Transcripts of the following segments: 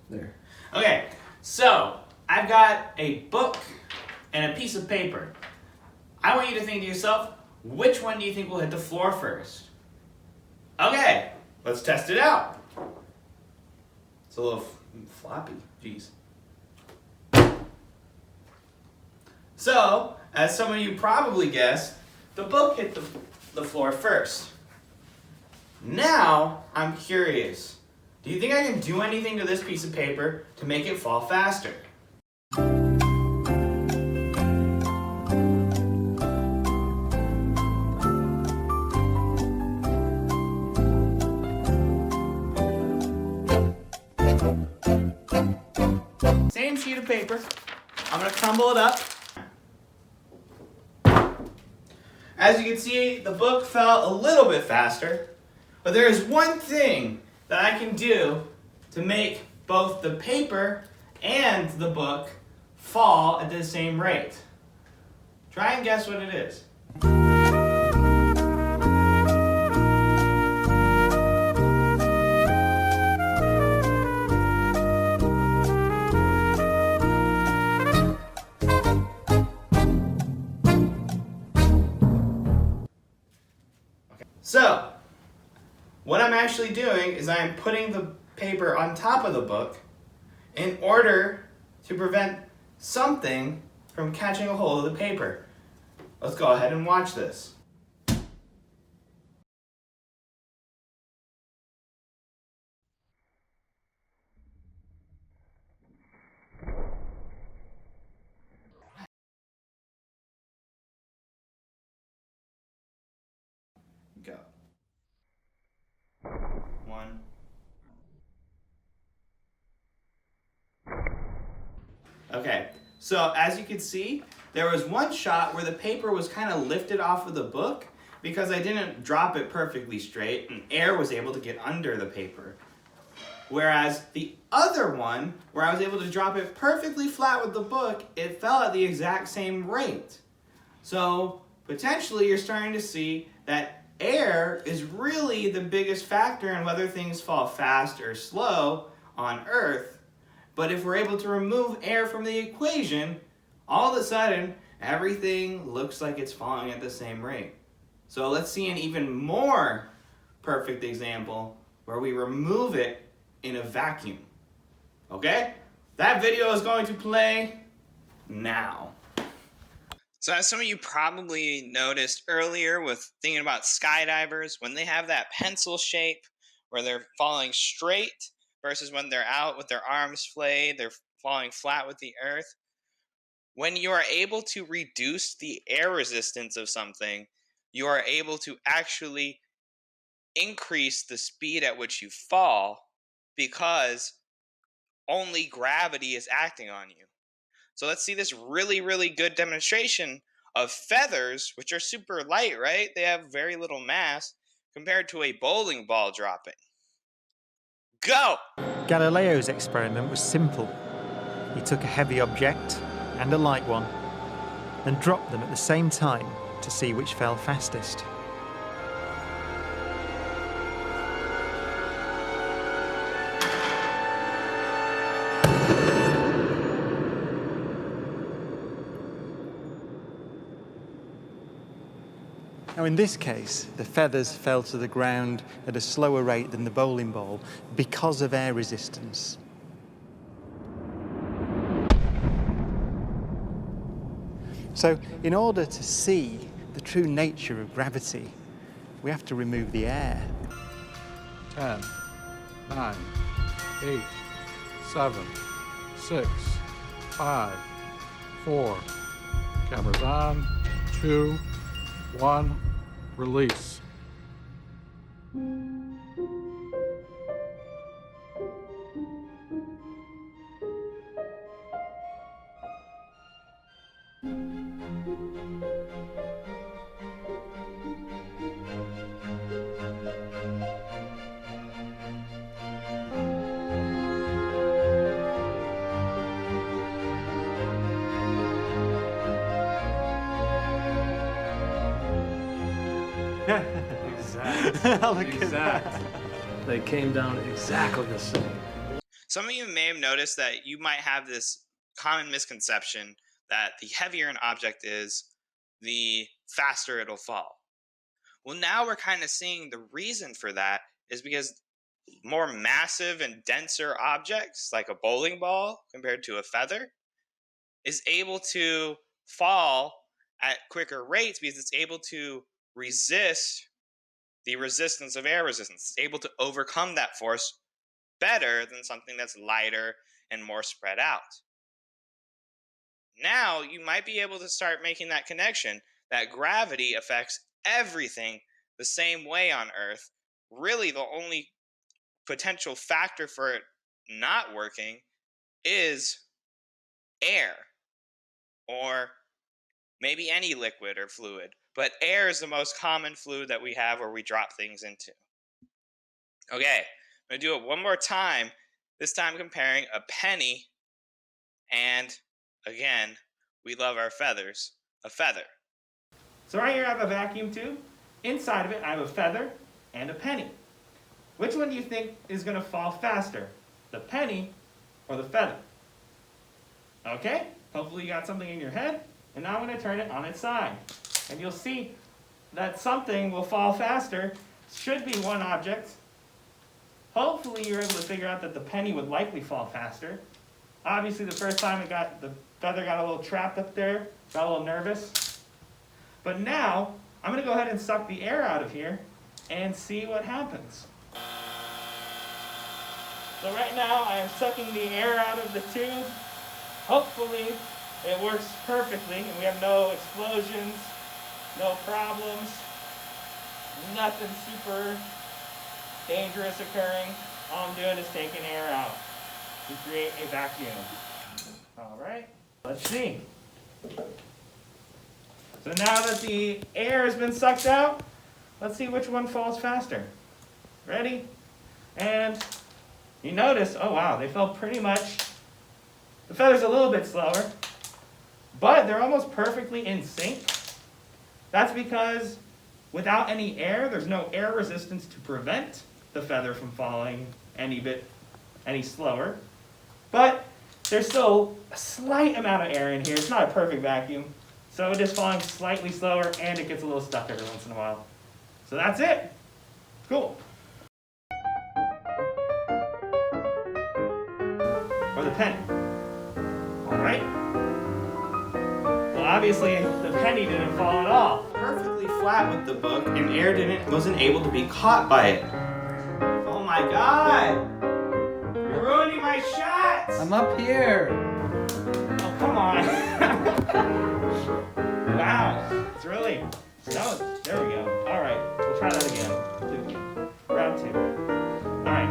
There. Okay, so I've got a book and a piece of paper. I want you to think to yourself, which one do you think will hit the floor first? Okay, let's test it out. It's a little floppy, jeez. So, as some of you probably guessed, the book hit the floor first. Now, I'm curious. Do you think I can do anything to this piece of paper to make it fall faster? Same sheet of paper. I'm going to crumble it up. As you can see, the book fell a little bit faster, but there is one thing that I can do to make both the paper and the book fall at the same rate. Try and guess what it is. So, what I'm actually doing is I'm putting the paper on top of the book in order to prevent something from catching a hold of the paper. Let's go ahead and watch this. Go. 1. Okay, so as you can see, there was one shot where the paper was kind of lifted off of the book because I didn't drop it perfectly straight and air was able to get under the paper. Whereas the other one, where I was able to drop it perfectly flat with the book, it fell at the exact same rate. So potentially you're starting to see that air is really the biggest factor in whether things fall fast or slow on Earth. But if we're able to remove air from the equation, all of a sudden, everything looks like it's falling at the same rate. So let's see an even more perfect example where we remove it in a vacuum. Okay? That video is going to play now. So as some of you probably noticed earlier with thinking about skydivers, when they have that pencil shape where they're falling straight versus when they're out with their arms flayed, they're falling flat with the earth. When you are able to reduce the air resistance of something, you are able to actually increase the speed at which you fall because only gravity is acting on you. So let's see this really, really good demonstration of feathers, which are super light, right? They have very little mass compared to a bowling ball dropping. Go! Galileo's experiment was simple. He took a heavy object and a light one and dropped them at the same time to see which fell fastest. Now in this case, the feathers fell to the ground at a slower rate than the bowling ball because of air resistance. So in order to see the true nature of gravity, we have to remove the air. 10, 9, 8, 7, 6, 5, 4. Cameras on. 2, 1. Release. Exactly. Exactly. They came down exactly the same. Some of you may have noticed that you might have this common misconception that the heavier an object is, the faster it'll fall. Well, now we're kind of seeing the reason for that is because more massive and denser objects, like a bowling ball compared to a feather, is able to fall at quicker rates because it's able to resist the resistance of air resistance. It's able to overcome that force better than something that's lighter and more spread out. Now you might be able to start making that connection that gravity affects everything the same way on Earth. Really, the only potential factor for it not working is air, or maybe any liquid or fluid. But air is the most common fluid that we have where we drop things into. Okay, I'm going to do it one more time, this time comparing a penny and, again, we love our feathers, a feather. So right here I have a vacuum tube. Inside of it I have a feather and a penny. Which one do you think is going to fall faster? The penny or the feather? Okay, hopefully you got something in your head. And now I'm going to turn it on its side. And you'll see that something will fall faster. Should be one object. Hopefully you're able to figure out that the penny would likely fall faster. Obviously the first time the feather got a little trapped up there, got a little nervous. But now I'm going to go ahead and suck the air out of here and see what happens. So right now I am sucking the air out of the tube. Hopefully it works perfectly and we have no explosions, no problems, nothing super dangerous occurring. All I'm doing is taking air out to create a vacuum. All right, let's see. So now that the air has been sucked out, let's see which one falls faster. Ready? And you notice, oh wow, they fell pretty much, the feather's a little bit slower, but they're almost perfectly in sync. That's because without any air, there's no air resistance to prevent the feather from falling any slower. But there's still a slight amount of air in here. It's not a perfect vacuum. So it is falling slightly slower and it gets a little stuck every once in a while. So that's it. Cool. Or the penny. All right. Well, obviously the penny didn't fall at all. Perfectly flat with the book, and air wasn't able to be caught by it. Oh my God! You're ruining my shots! I'm up here. Oh, come on. Wow. It's really... No, there we go. All right. We'll try that again. Round two. All right.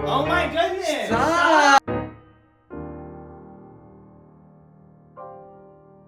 Oh my goodness! Stop!